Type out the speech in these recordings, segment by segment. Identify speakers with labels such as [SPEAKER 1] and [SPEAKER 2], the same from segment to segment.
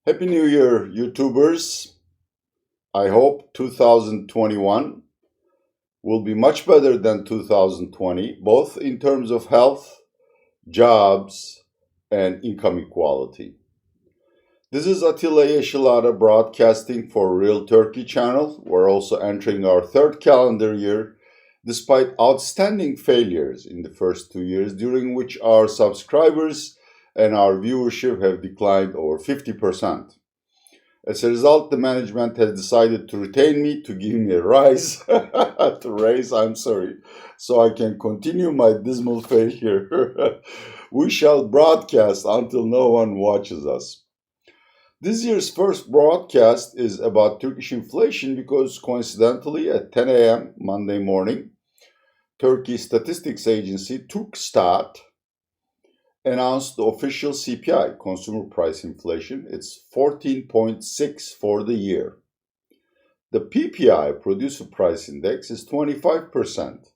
[SPEAKER 1] Happy New Year, YouTubers. I hope 2021 will be much better than 2020, both in terms of health, jobs, and income equality. This is Atilla Yeşilada broadcasting for Real Turkey channel. We're also entering our third calendar year, despite outstanding failures in the first 2 years, during which our subscribers and our viewership have declined over 50%. As a result, the management has decided to retain me, to give me a rise, so I can continue my dismal failure. We shall broadcast until no one watches us. This year's first broadcast is about Turkish inflation because coincidentally at 10 a.m. Monday morning, Turkey Statistics Agency, Turkstat, announced the official CPI, consumer price inflation. It's 14.6 for the year. The PPI, producer price index, is 25%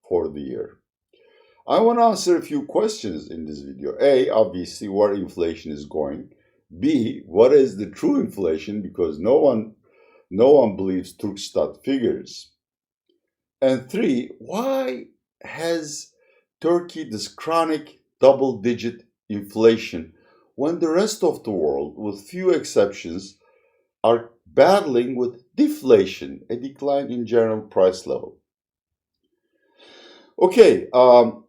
[SPEAKER 1] for the year. I want to answer a few questions in this video. A, obviously, where inflation is going. B, what is the true inflation? Because no one believes Turkstat figures. And three, why has Turkey this chronic double-digit inflation when the rest of the world, with few exceptions, are battling with deflation, a decline in general price level? Okay,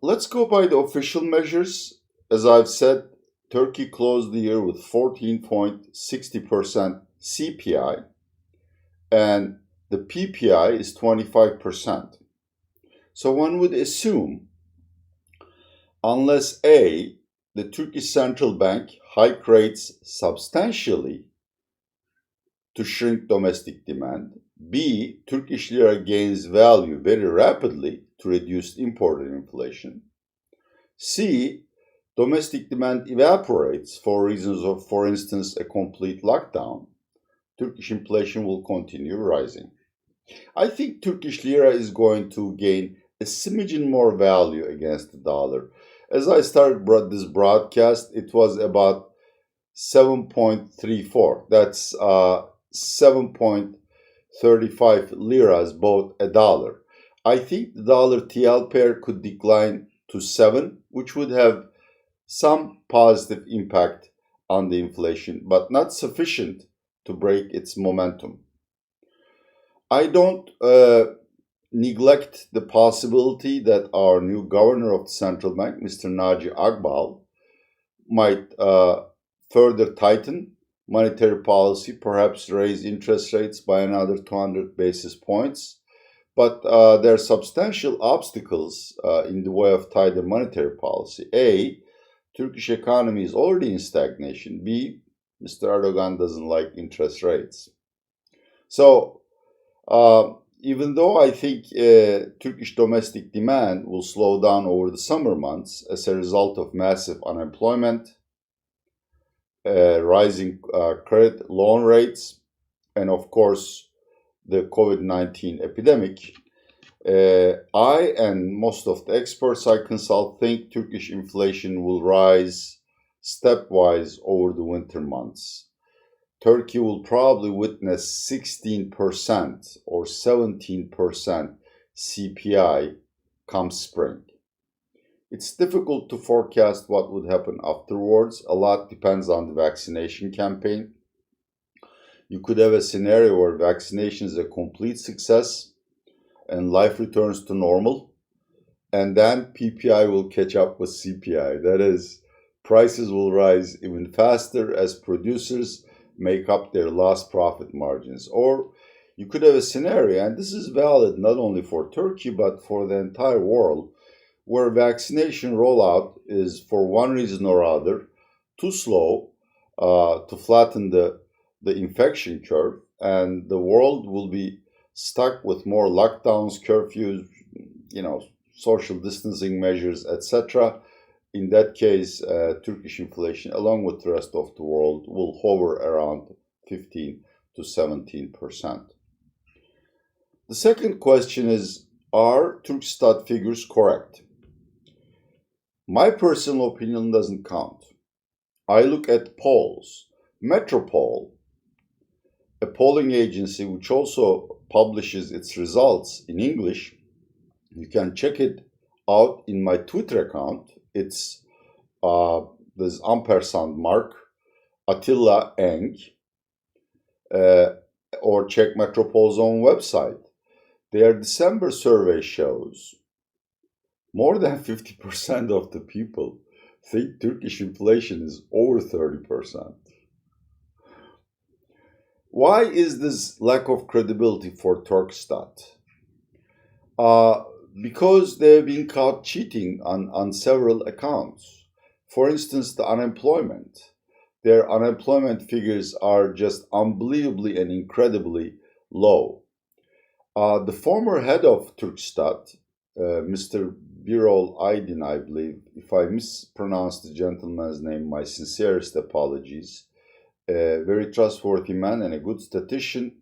[SPEAKER 1] let's go by the official measures. As I've said, Turkey closed the year with 14.60% CPI, and the PPI is 25%. So one would assume, unless A, the Turkish Central Bank hike rates substantially to shrink domestic demand, B, Turkish lira gains value very rapidly to reduce imported inflation, C, domestic demand evaporates for reasons of, for instance, a complete lockdown, Turkish inflation will continue rising. I think Turkish lira is going to gain a smidgen more value against the dollar. As I started this broadcast, it was about 7.34. That's 7.35 liras, both a dollar. I think the dollar TL pair could decline to 7, which would have some positive impact on the inflation, but not sufficient to break its momentum. I don't neglect the possibility that our new governor of the central bank, Mr. Naci Agbal, might further tighten monetary policy, perhaps raise interest rates by another 200 basis points. But there are substantial obstacles in the way of tighter monetary policy. A, Turkish economy is already in stagnation. B, Mr. Erdogan doesn't like interest rates. So, even though I think Turkish domestic demand will slow down over the summer months as a result of massive unemployment, rising credit loan rates, and of course the COVID-19 epidemic, I and most of the experts I consult think Turkish inflation will rise stepwise over the winter months. Turkey will probably witness 16% or 17% CPI come spring. It's difficult to forecast what would happen afterwards. A lot depends on the vaccination campaign. You could have a scenario where vaccination is a complete success and life returns to normal, and then PPI will catch up with CPI. That is, prices will rise even faster as producers make up their lost profit margins. Or you could have a scenario, and this is valid not only for Turkey but for the entire world, where vaccination rollout is, for one reason or other, too slow to flatten the infection curve, and the world will be stuck with more lockdowns, curfews, social distancing measures, etc. In that case, Turkish inflation, along with the rest of the world, will hover around 15 to 17%. The second question is, are Turkstat figures correct? My personal opinion doesn't count. I look at polls. Metropole, a polling agency which also publishes its results in English, you can check it out in my Twitter account. It's this ampersand mark, Attila Eng, uh, or check Metropole's own website. Their December survey shows more than 50% of the people think Turkish inflation is over 30%. Why is this lack of credibility for Turkstat? Uh, because they've been caught cheating on several accounts. For instance, the unemployment. Their unemployment figures are just unbelievably and incredibly low. The former head of Turkstat, Mr. Birol Aydin, I believe, if I mispronounced the gentleman's name, my sincerest apologies, a very trustworthy man and a good statistician,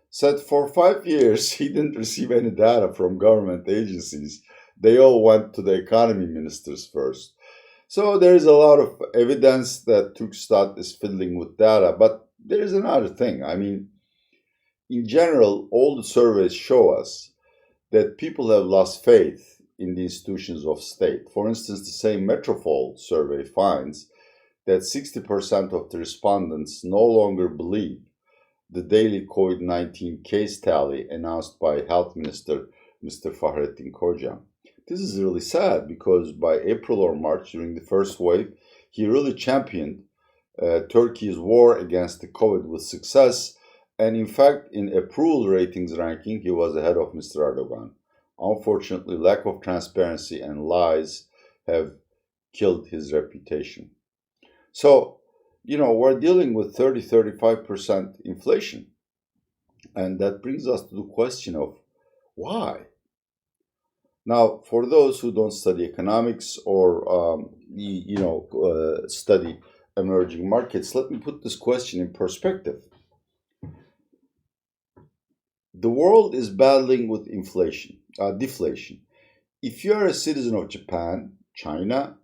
[SPEAKER 1] said for 5 years he didn't receive any data from government agencies. They all went to the economy ministers first. So there is a lot of evidence that Turkstat is fiddling with data. But there is another thing. I mean, in general, all the surveys show us that people have lost faith in the institutions of state. For instance, the same Metropole survey finds that 60% of the respondents no longer believe the daily COVID-19 case tally announced by Health Minister Mr. Fahrettin Koca. This is really sad because by April or March, during the first wave, he really championed Turkey's war against the COVID with success. And in fact, in approval ratings ranking, he was ahead of Mr. Erdogan. Unfortunately, lack of transparency and lies have killed his reputation. So, we're dealing with 35% inflation. And that brings us to the question of why? Now, for those who don't study economics or, study emerging markets, let me put this question in perspective. The world is battling with deflation. If you are a citizen of Japan, China,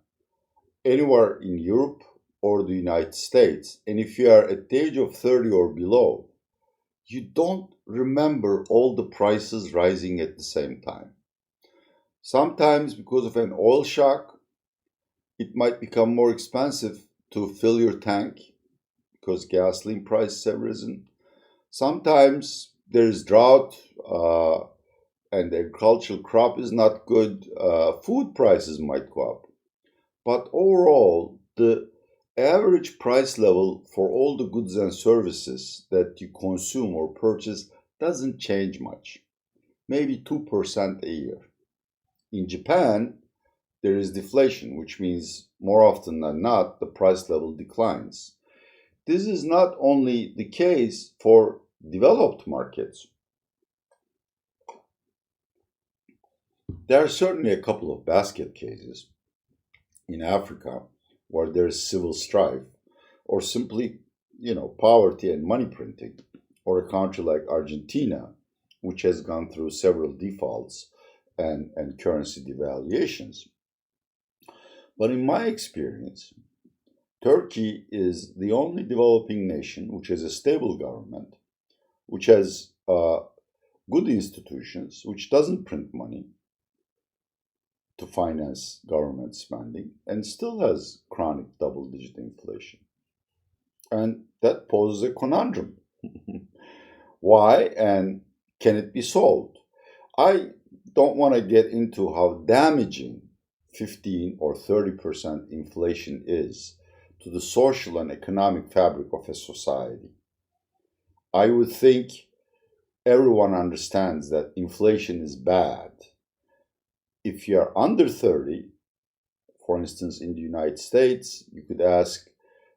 [SPEAKER 1] anywhere in Europe, or the United States, and if you are at the age of 30 or below, you don't remember all the prices rising at the same time. Sometimes, because of an oil shock, it might become more expensive to fill your tank because gasoline prices have risen. Sometimes there is drought and the agricultural crop is not good. Food prices might go up. But overall, the average price level for all the goods and services that you consume or purchase doesn't change much, maybe 2% a year. In Japan, there is deflation, which means more often than not, the price level declines. This is not only the case for developed markets. There are certainly a couple of basket cases in Africa where there is civil strife or simply, poverty and money printing, or a country like Argentina, which has gone through several defaults and currency devaluations. But in my experience, Turkey is the only developing nation which has a stable government, which has good institutions, which doesn't print money to finance government spending, and still has chronic double-digit inflation. And that poses a conundrum. Why, and can it be solved? I don't want to get into how damaging 15 or 30% inflation is to the social and economic fabric of a society. I would think everyone understands that inflation is bad. If you are under 30, for instance, in the United States, you could ask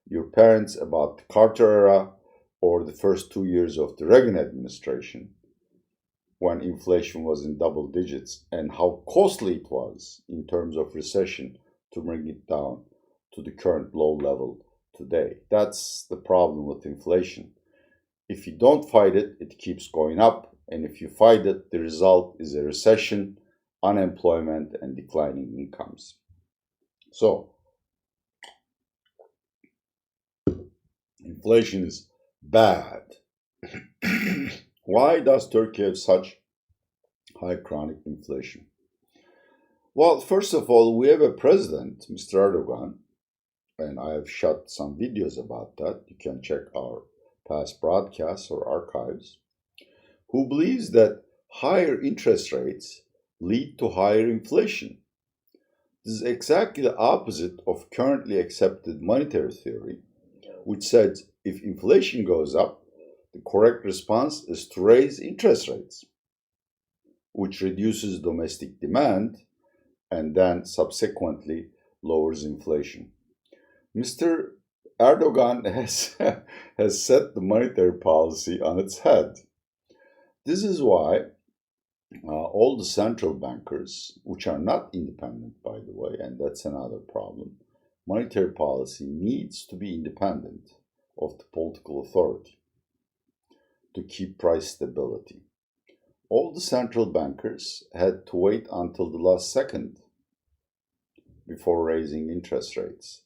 [SPEAKER 1] your parents about the Carter era or the first 2 years of the Reagan administration, when inflation was in double digits, and how costly it was in terms of recession to bring it down to the current low level today. That's the problem with inflation. If you don't fight it, it keeps going up. And if you fight it, the result is a recession, unemployment, and declining incomes. So, inflation is bad. Why does Turkey have such high chronic inflation? Well, first of all, we have a president, Mr. Erdogan, and I have shot some videos about that. You can check our past broadcasts or archives, who believes that higher interest rates lead to higher inflation. This is exactly the opposite of currently accepted monetary theory, which says if inflation goes up, the correct response is to raise interest rates, which reduces domestic demand and then subsequently lowers inflation. Mr. Erdogan has set the monetary policy on its head. This is why all the central bankers, which are not independent, by the way, and that's another problem, monetary policy needs to be independent of the political authority to keep price stability. All the central bankers had to wait until the last second before raising interest rates.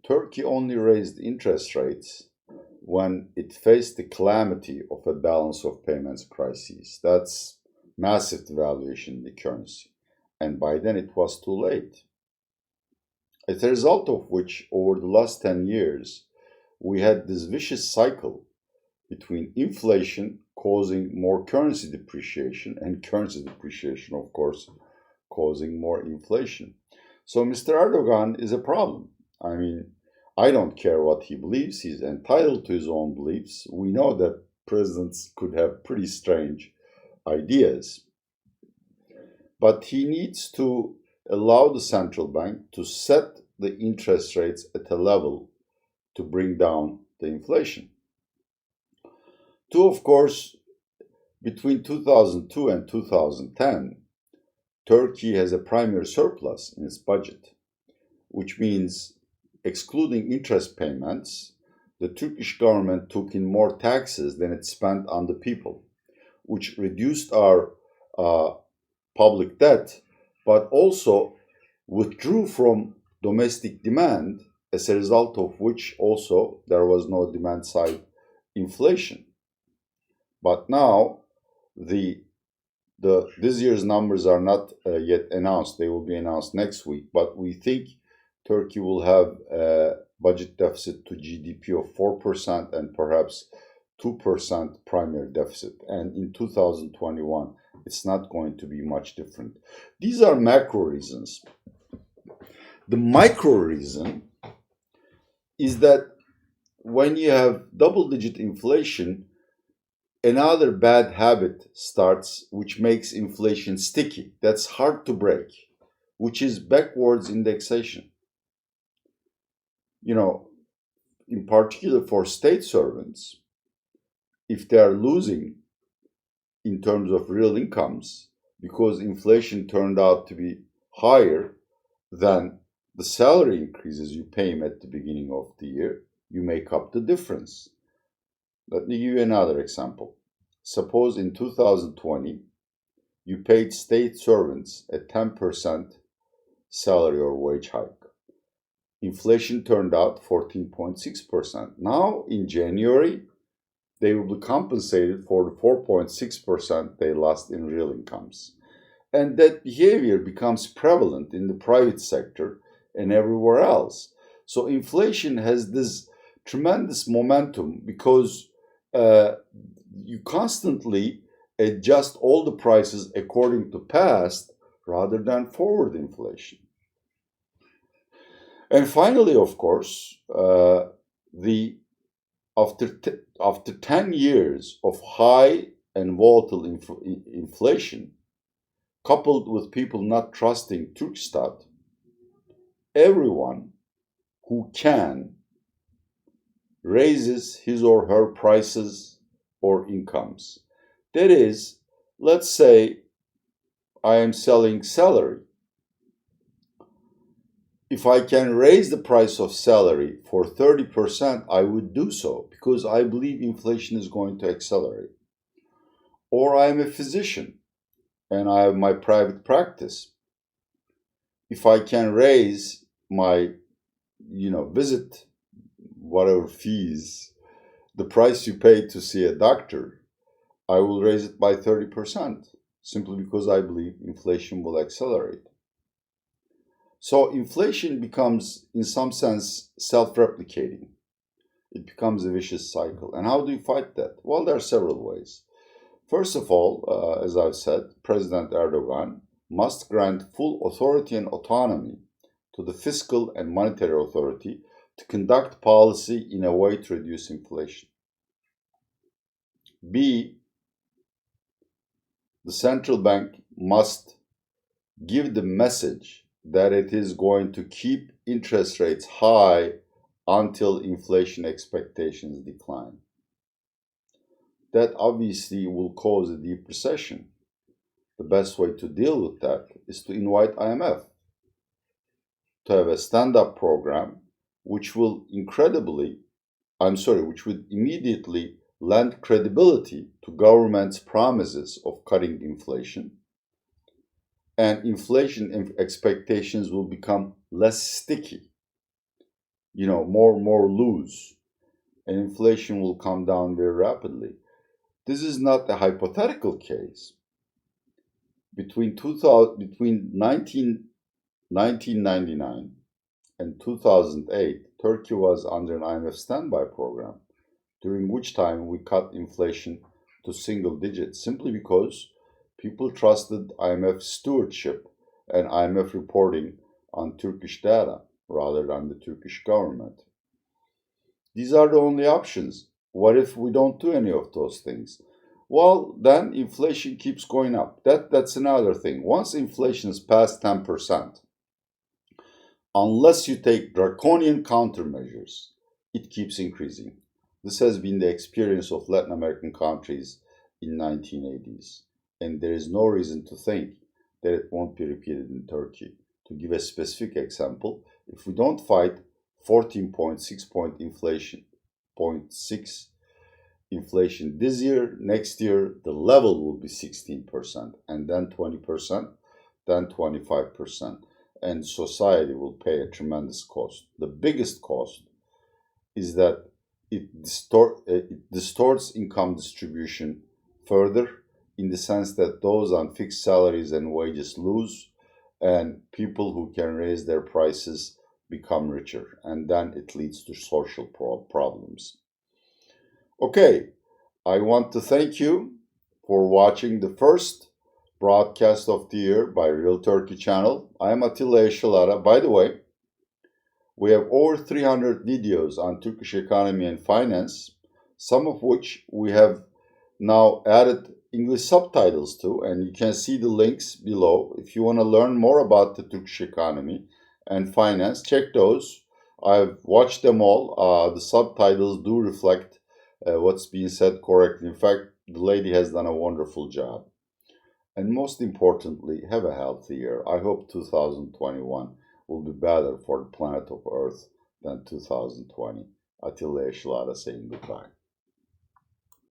[SPEAKER 1] Turkey only raised interest rates when it faced the calamity of a balance of payments crisis. That's massive devaluation in the currency. And by then it was too late. As a result of which, over the last 10 years, we had this vicious cycle between inflation causing more currency depreciation and currency depreciation, of course, causing more inflation. So Mr. Erdogan is a problem. I mean, I don't care what he believes. He's entitled to his own beliefs. We know that presidents could have pretty strange ideas. But he needs to allow the central bank to set the interest rates at a level to bring down the inflation. Two, of course, between 2002 and 2010, Turkey has a primary surplus in its budget, which means excluding interest payments, the Turkish government took in more taxes than it spent on the people, which reduced our public debt, but also withdrew from domestic demand, as a result of which also there was no demand side inflation. But now this year's numbers are not yet announced. They will be announced next week. But we think Turkey will have a budget deficit to GDP of 4% and perhaps 2% primary deficit. And in 2021, it's not going to be much different. These are macro reasons. The micro reason is that when you have double-digit inflation, another bad habit starts, which makes inflation sticky. That's hard to break, which is backwards indexation. You know, in particular for state servants, if they are losing in terms of real incomes because inflation turned out to be higher than the salary increases you pay them at the beginning of the year, you make up the difference. Let me give you another example. Suppose in 2020, you paid state servants a 10% salary or wage hike. Inflation turned out 14.6%. Now, in January, they will be compensated for the 4.6% they lost in real incomes. And that behavior becomes prevalent in the private sector and everywhere else. So inflation has this tremendous momentum because you constantly adjust all the prices according to past rather than forward inflation. And finally, of course, after 10 years of high and volatile inflation, coupled with people not trusting Turkstat, everyone who can raises his or her prices or incomes. That is, let's say I am selling salary. If I can raise the price of salary for 30%, I would do so because I believe inflation is going to accelerate. Or I am a physician and I have my private practice. If I can raise my, visit whatever fees the price you pay to see a doctor, I will raise it by 30%, simply because I believe inflation will accelerate. So inflation becomes, in some sense, self-replicating. It becomes a vicious cycle. And how do you fight that? Well, there are several ways. First of all, as I've said, President Erdogan must grant full authority and autonomy to the fiscal and monetary authority to conduct policy in a way to reduce inflation. B, the central bank must give the message that it is going to keep interest rates high until inflation expectations decline. That obviously will cause a deep recession. The best way to deal with that is to invite IMF to have a stand-up program which will which would immediately lend credibility to government's promises of cutting inflation, and inflation expectations will become less sticky, more loose, and inflation will come down very rapidly. This is not a hypothetical case. Between 1999 and 2008, Turkey was under an IMF standby program, during which time we cut inflation to single digits, simply because people trusted IMF stewardship and IMF reporting on Turkish data rather than the Turkish government. These are the only options. What if we don't do any of those things? Well, then inflation keeps going up. That's another thing. Once inflation is past 10%, unless you take draconian countermeasures, it keeps increasing. This has been the experience of Latin American countries in 1980s, and there is no reason to think that it won't be repeated in Turkey. To give a specific example, if we don't fight 14.6 point inflation, 0.6 inflation this year, next year the level will be 16%, and then 20%, then 25%, and society will pay a tremendous cost. The biggest cost is that it distorts income distribution further, in the sense that those on fixed salaries and wages lose, and people who can raise their prices become richer, and then it leads to social problems. Okay, I want to thank you for watching the first broadcast of the year by Real Turkey channel. I am Atilla Eşalara. By the way, we have over 300 videos on Turkish economy and finance, some of which we have now added English subtitles to, and you can see the links below. If you want to learn more about the Turkish economy and finance, check those. I've watched them all. The subtitles do reflect what's being said correctly. In fact, the lady has done a wonderful job. And most importantly, have a healthy year. I hope 2021 will be better for the planet of Earth than 2020. Atilla Eşalara saying goodbye.